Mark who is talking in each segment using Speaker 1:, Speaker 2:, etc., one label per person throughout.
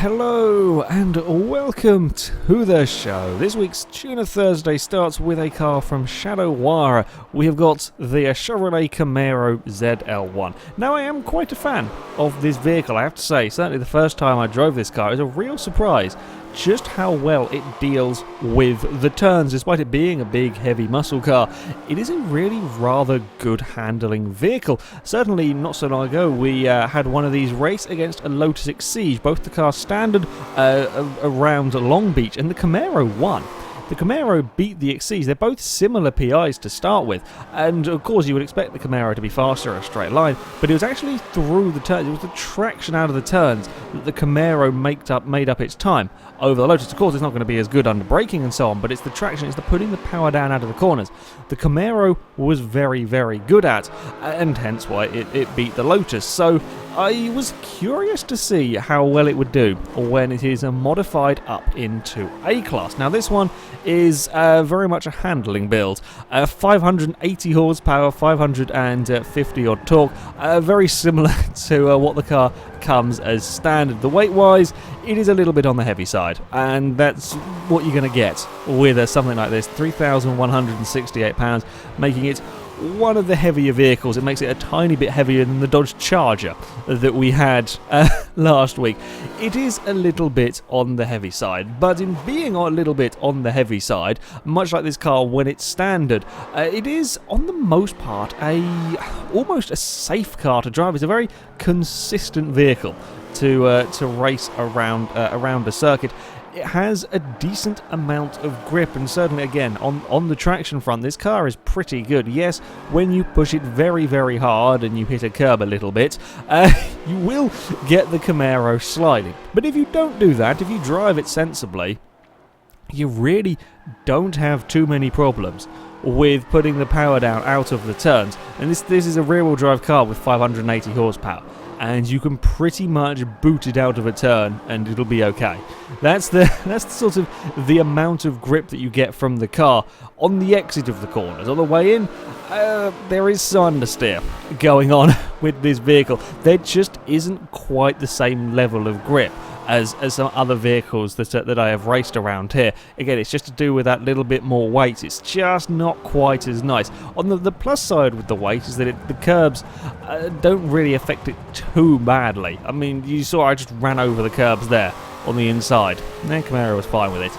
Speaker 1: Hello and welcome to the show. This week's Tuner Thursday starts with a car from Shadowwire. We have got the Chevrolet Camaro ZL1. Now I am quite a fan of this vehicle, I have to say. Certainly the first time I drove this car, it was a real surprise just how well it deals with the turns. Despite it being a big, heavy muscle car, it is a really rather good handling vehicle. Certainly not so long ago, we had one of these race against a Lotus Exige, both the cars standard around Long Beach, and the Camaro won. The Camaro beat the Exige. They're both similar PIs to start with, and of course you would expect the Camaro to be faster in a straight line, but it was actually through the turns, it was the traction out of the turns that the Camaro made up its time over the Lotus. Of course it's not going to be as good under braking and so on, but it's the traction, it's the putting the power down out of the corners. The Camaro was very, very good at, and hence why it beat the Lotus. So I was curious to see how well it would do when it is modified up into A-Class. Now this one is very much a handling build. 580 horsepower, 550 odd torque, very similar to what the car comes as standard. The weight-wise, it is a little bit on the heavy side, and that's what you're going to get with something like this. 3,168 pounds, making it one of the heavier vehicles. It makes it a tiny bit heavier than the Dodge Charger that we had last week. It is a little bit on the heavy side, but in being a little bit on the heavy side, much like this car when it's standard, it is on the most part almost a safe car to drive. It's a very consistent vehicle to race around a circuit. It has a decent amount of grip, and certainly again on the traction front this car is pretty good. Yes, when you push it very, very hard and you hit a curb a little bit, you will get the Camaro sliding. But if you don't do that, if you drive it sensibly, you really don't have too many problems with putting the power down out of the turns. And this is a rear-wheel drive car with 580 horsepower. And you can pretty much boot it out of a turn and it'll be okay. That's the sort of the amount of grip that you get from the car on the exit of the corners. On the way in, there is some understeer going on with this vehicle. There just isn't quite the same level of grip as some other vehicles that I have raced around here. Again, it's just to do with that little bit more weight. It's just not quite as nice. On the plus side with the weight is that the curbs don't really affect it too badly. I mean, you saw I just ran over the curbs there on the inside. And Camaro was fine with it.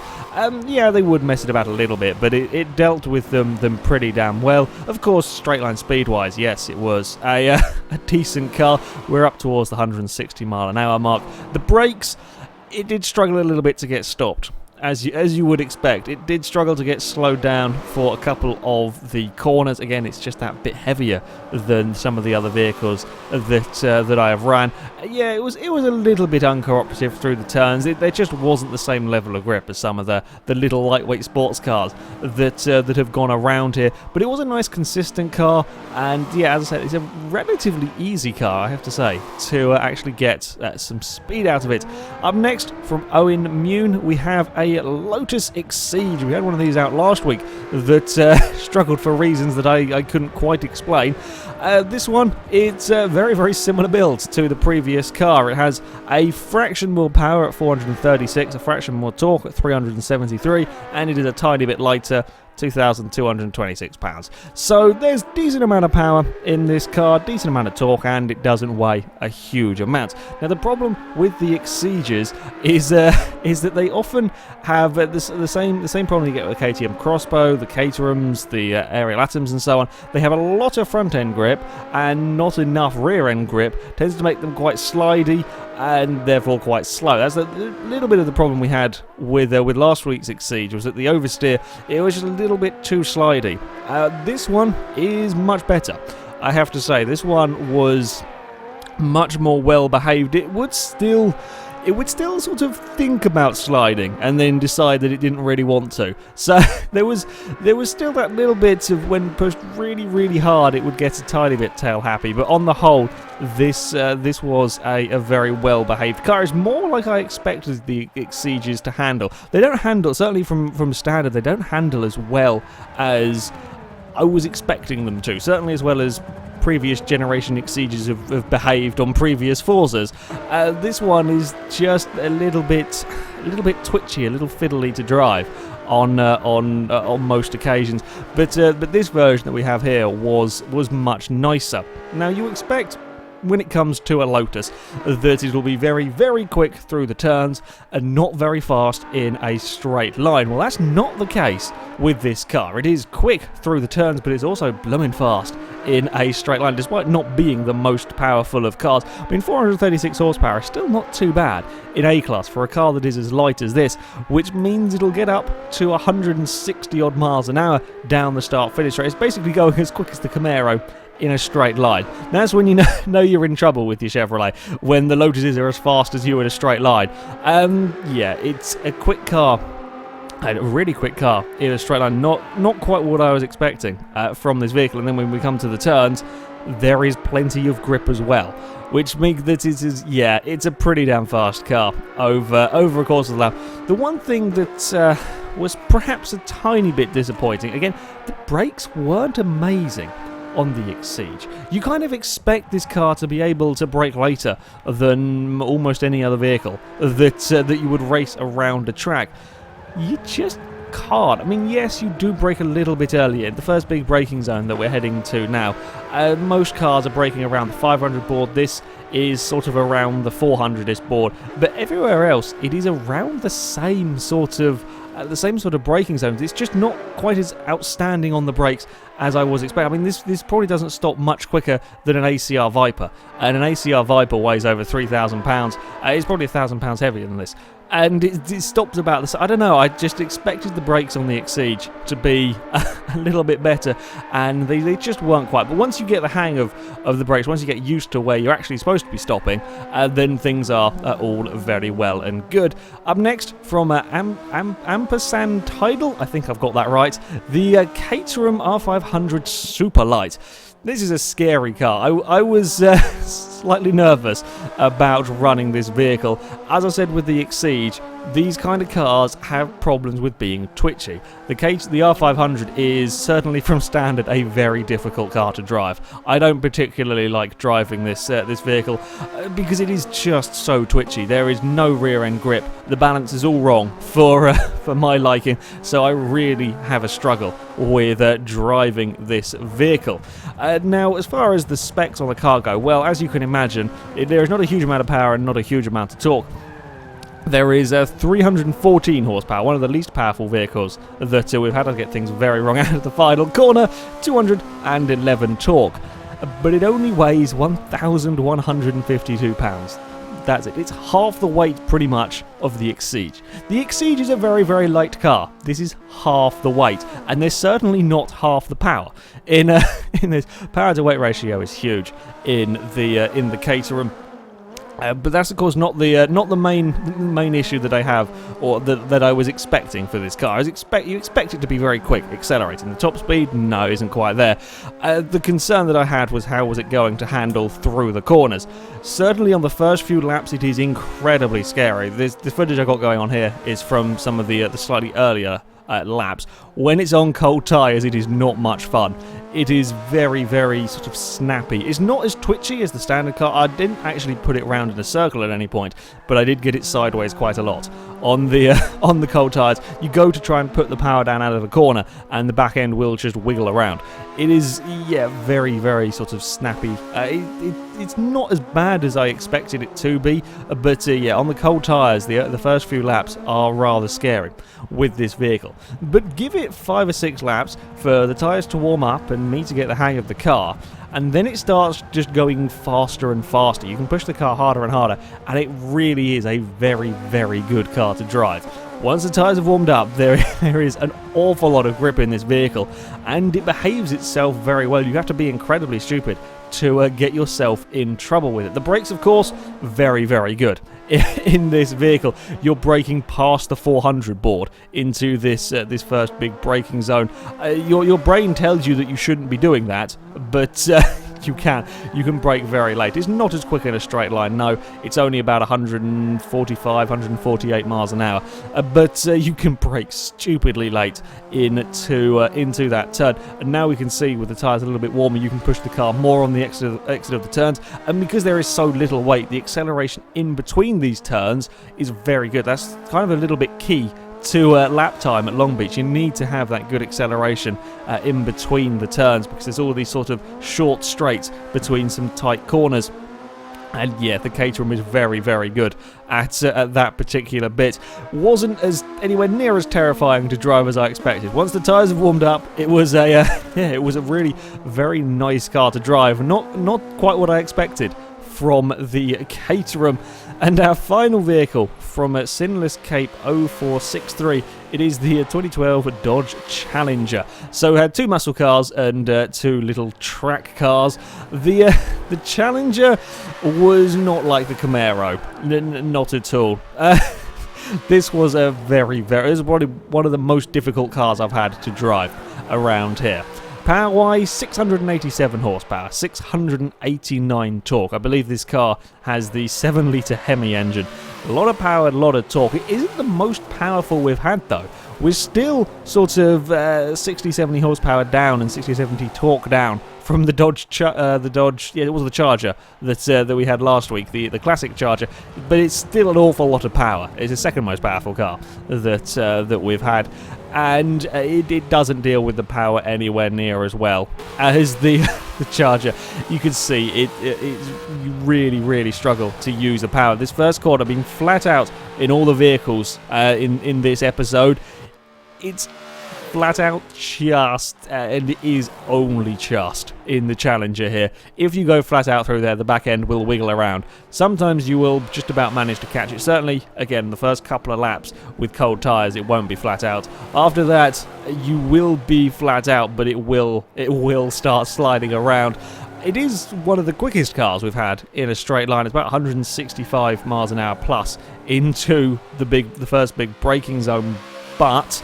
Speaker 1: Yeah, they would mess it about a little bit, but it dealt with them pretty damn well. Of course, straight line speed-wise, yes, it was a decent car. We're up towards the 160 mile an hour mark. The brakes, it did struggle a little bit to get stopped. As you would expect, it did struggle to get slowed down for a couple of the corners. Again, it's just that bit heavier than some of the other vehicles that I have ran. Yeah, it was a little bit uncooperative through the turns. There just wasn't the same level of grip as some of the little lightweight sports cars that have gone around here. But it was a nice, consistent car, and yeah, as I said, it's a relatively easy car, I have to say, to actually get some speed out of it. Up next, from Owen Mune, we have a Lotus Exige. We had one of these out last week that struggled for reasons that I couldn't quite explain. This one, it's a very, very similar build to the previous car. It has a fraction more power at 436, a fraction more torque at 373, and it is a tiny bit lighter, 2,226 pounds. So there's decent amount of power in this car, decent amount of torque, and it doesn't weigh a huge amount. Now the problem with the Exiges is that they often have the same problem you get with the KTM Crossbow, the Caterhams, the Ariel Atoms, and so on. They have a lot of front end grip and not enough rear end grip. Tends to make them quite slidey and therefore quite slow. That's a little bit of the problem we had with last week's Exige, was that the oversteer, it was just a little bit too slidey. This one is much better, I have to say. This one was much more well behaved. It would still sort of think about sliding and then decide that it didn't really want to. So there was still that little bit of when pushed really, really hard, it would get a tiny bit tail happy. But on the whole, this was a very well behaved car. It's more like I expected the Exiges to handle. They don't handle, certainly from standard, they don't handle as well as I was expecting them to. Certainly as well as previous generation Exiges have behaved on previous Forzas. This one is just a little bit twitchy, a little fiddly to drive on most occasions. But this version that we have here was much nicer. Now you expect, when it comes to a Lotus, that it will be very, very quick through the turns and not very fast in a straight line. Well, that's not the case with this car. It is quick through the turns, but it's also blooming fast in a straight line, despite not being the most powerful of cars. I mean, 436 horsepower is still not too bad in A-Class for a car that is as light as this, which means it'll get up to 160 odd miles an hour down the start-finish straight. It's basically going as quick as the Camaro in a straight line. That's when you know you're in trouble with your Chevrolet, when the Lotuses are as fast as you in a straight line. Yeah, it's a quick car, a really quick car in a straight line. Not quite what I was expecting from this vehicle. And then when we come to the turns, there is plenty of grip as well, which makes that it's a pretty damn fast car over a course of the lap. The one thing that was perhaps a tiny bit disappointing, again, the brakes weren't amazing on the Exige. You kind of expect this car to be able to brake later than almost any other vehicle that you would race around a track. You just can't. I mean, yes, you do brake a little bit earlier. The first big braking zone that we're heading to now, most cars are braking around the 500 board. This is sort of around the 400-ish board, but everywhere else it is around the same sort of braking zones. It's just not quite as outstanding on the brakes as I was expecting. I mean, this probably doesn't stop much quicker than an ACR Viper, and an ACR Viper weighs over 3,000 pounds. It's probably 1,000 pounds heavier than this, and it stops about this. I don't know, I just expected the brakes on the Exige to be a little bit better, and they just weren't quite. But once you get the hang of the brakes, once you get used to where you're actually supposed to be stopping, then things are all very well and good. Up next, from Ampersand Tidal, I think I've got that right, the Caterham R500 Superlight. This is a scary car. I was slightly nervous about running this vehicle. As I said with the Exige, these kind of cars have problems with being twitchy. The R500 is certainly from standard a very difficult car to drive. I don't particularly like driving this vehicle because it is just so twitchy. There is no rear end grip. The balance is all wrong for my liking, so I really have a struggle with driving this vehicle. Now, as far as the specs on the car go, well, as you can imagine, there is not a huge amount of power and not a huge amount of torque. There is 314 horsepower, one of the least powerful vehicles that we've had to get things very wrong out of the final corner, 211 torque. But it only weighs 1,152 pounds. That's it. It's half the weight, pretty much, of the Exige. The Exige is a very, very light car. This is half the weight, and there's certainly not half the power. In this, power to weight ratio is huge in the Caterham. But that's of course not the main issue that I have, or that I was expecting for this car. You expect it to be very quick, accelerating. The top speed, no, isn't quite there. The concern that I had was how was it going to handle through the corners. Certainly on the first few laps, it is incredibly scary. The footage I got going on here is from some of the slightly earlier laps. When it's on cold tyres, it is not much fun. It is very, very sort of snappy. It's not as twitchy as the standard car. I didn't actually put it round in a circle at any point, but I did get it sideways quite a lot. On the cold tyres, you go to try and put the power down out of the corner, and the back end will just wiggle around. It is, very, very sort of snappy. It's not as bad as I expected it to be, but on the cold tyres, the first few laps are rather scary with this vehicle. But give it 5 or 6 laps for the tyres to warm up and me to get the hang of the car, and then it starts just going faster and faster. You can push the car harder and harder, and it really is a very, very good car to drive. Once the tyres have warmed up, there is an awful lot of grip in this vehicle, and it behaves itself very well. You have to be incredibly stupid to get yourself in trouble with it. The brakes, of course, very, very good. In this vehicle, you're braking past the 400 board into this first big braking zone. Your brain tells you that you shouldn't be doing that, but you can brake very late. It's not as quick in a straight line, no. It's only about 145, 148 miles an hour, but you can brake stupidly late into that turn. And now we can see with the tyres a little bit warmer, you can push the car more on the exit of the turns, and because there is so little weight, the acceleration in between these turns is very good. That's kind of a little bit key to lap time at Long Beach. You need to have that good acceleration in between the turns, because there's all these sort of short straights between some tight corners. And yeah, the Caterham is very, very good at that particular bit. Wasn't as anywhere near as terrifying to drive as I expected. Once the tyres have warmed up, it was it was a really very nice car to drive. Not quite what I expected from the Caterham. And our final vehicle from Sinless Cape 0463, it is the 2012 Dodge Challenger. So we had two muscle cars and two little track cars. The Challenger was not like the Camaro, not at all. This was it was probably one of the most difficult cars I've had to drive around here. Power-wise, 687 horsepower, 689 torque. I believe this car has the 7-litre Hemi engine. A lot of power, a lot of torque. It isn't the most powerful we've had, though. We're still sort of 60, 70 horsepower down and 60, 70 torque down from the Dodge, it was the Charger that we had last week, the classic Charger, but it's still an awful lot of power. It's the second most powerful car that we've had, and it doesn't deal with the power anywhere near as well as the Charger. You can see you really struggle to use the power. This first corner being flat out in all the vehicles in this episode, it's flat out just, and it is only just in the Challenger here. If you go flat out through there, the back end will wiggle around. Sometimes you will just about manage to catch it. Certainly, again, the first couple of laps with cold tyres, it won't be flat out. After that, you will be flat out, but it will start sliding around. It is one of the quickest cars we've had in a straight line. It's about 165 miles an hour plus into the first big braking zone. But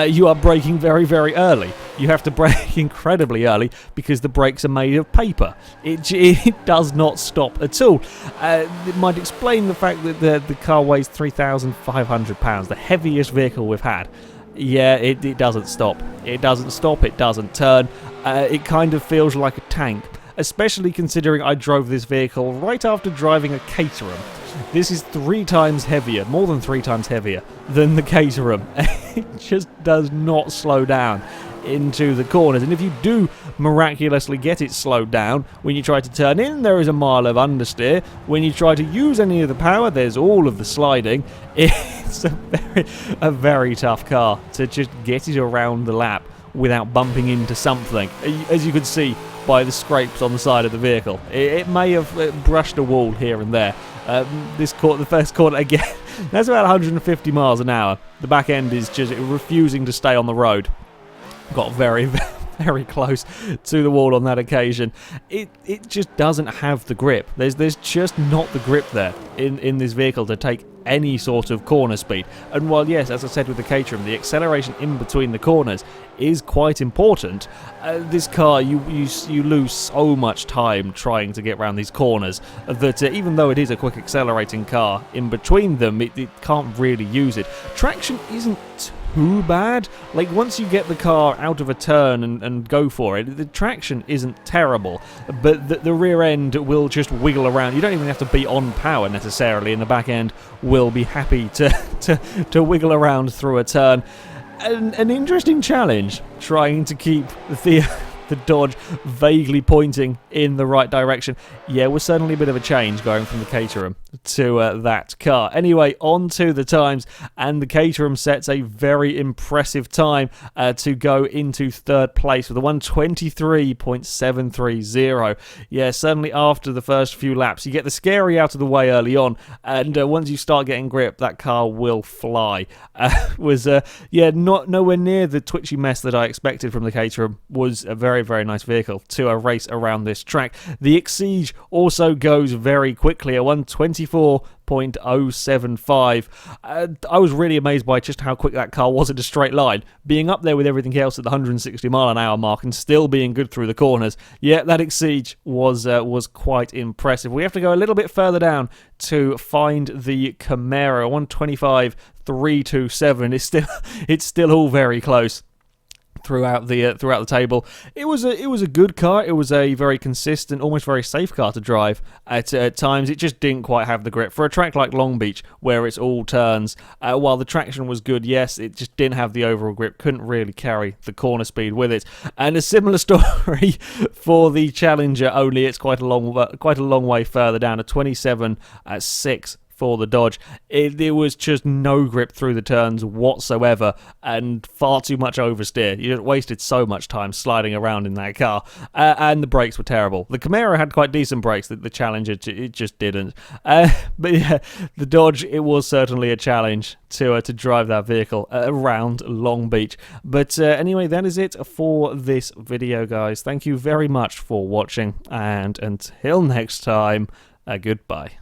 Speaker 1: you are braking very early. You have to brake incredibly early because the brakes are made of paper. It does not stop at all. It might explain the fact that the car weighs 3,500 pounds, the heaviest vehicle we've had. Yeah, it doesn't stop. It doesn't stop, it doesn't turn. It kind of feels like a tank, especially considering I drove this vehicle right after driving a Caterham. This is 3 times heavier, more than 3 times heavier than the Caterham. It just does not slow down into the corners. And if you do miraculously get it slowed down, when you try to turn in, there is a mile of understeer. When you try to use any of the power, there's all of the sliding. It's a very tough car to just get it around the lap without bumping into something, as you can see by the scrapes on the side of the vehicle. It may have brushed a wall here and there. The first corner, again, that's about 150 miles an hour. The back end is just refusing to stay on the road. Got very close to the wall on that occasion. It just doesn't have the grip. There's just not the grip there in this vehicle to take any sort of corner speed. And while yes, as I said with the Caterham, the acceleration in between the corners is quite important, this car, you lose so much time trying to get around these corners that even though it is a quick accelerating car, in between them it can't really use it. Traction isn't too bad. Like, once you get the car out of a turn and go for it, the traction isn't terrible, but the rear end will just wiggle around. You don't even have to be on power necessarily, and the back end will be happy to wiggle around through a turn. An interesting challenge, trying to keep the Dodge vaguely pointing in the right direction. Yeah, was certainly a bit of a change going from the Caterham to that car. Anyway, on to the times, and the Caterham sets a very impressive time to go into third place with a 1:23.730. Yeah, certainly after the first few laps, you get the scary out of the way early on, and once you start getting grip, that car will fly. Nowhere near the twitchy mess that I expected from the Caterham. Was a very very, very nice vehicle to race around this track. The Exige also goes very quickly at 124.075. I was really amazed by just how quick that car was in a straight line, being up there with everything else at the 160 mile an hour mark and still being good through the corners. Yeah, that Exige was quite impressive. We have to go a little bit further down to find the Camaro. 125.327. It's still all very close throughout the table. It was a good car. It was a very consistent, almost very safe car to drive at times. It just didn't quite have the grip for a track like Long Beach where it's all turns. While the traction was good, yes, it just didn't have the overall grip. Couldn't really carry the corner speed with it. And a similar story for the Challenger. Only it's quite a long way further down, a 27.6. For the Dodge. There was just no grip through the turns whatsoever and far too much oversteer. You just wasted so much time sliding around in that car, and the brakes were terrible. The Camaro had quite decent brakes, the Challenger it just didn't. But yeah, the Dodge, it was certainly a challenge to drive that vehicle around Long Beach. But anyway, that is it for this video, guys. Thank you very much for watching, and until next time, goodbye.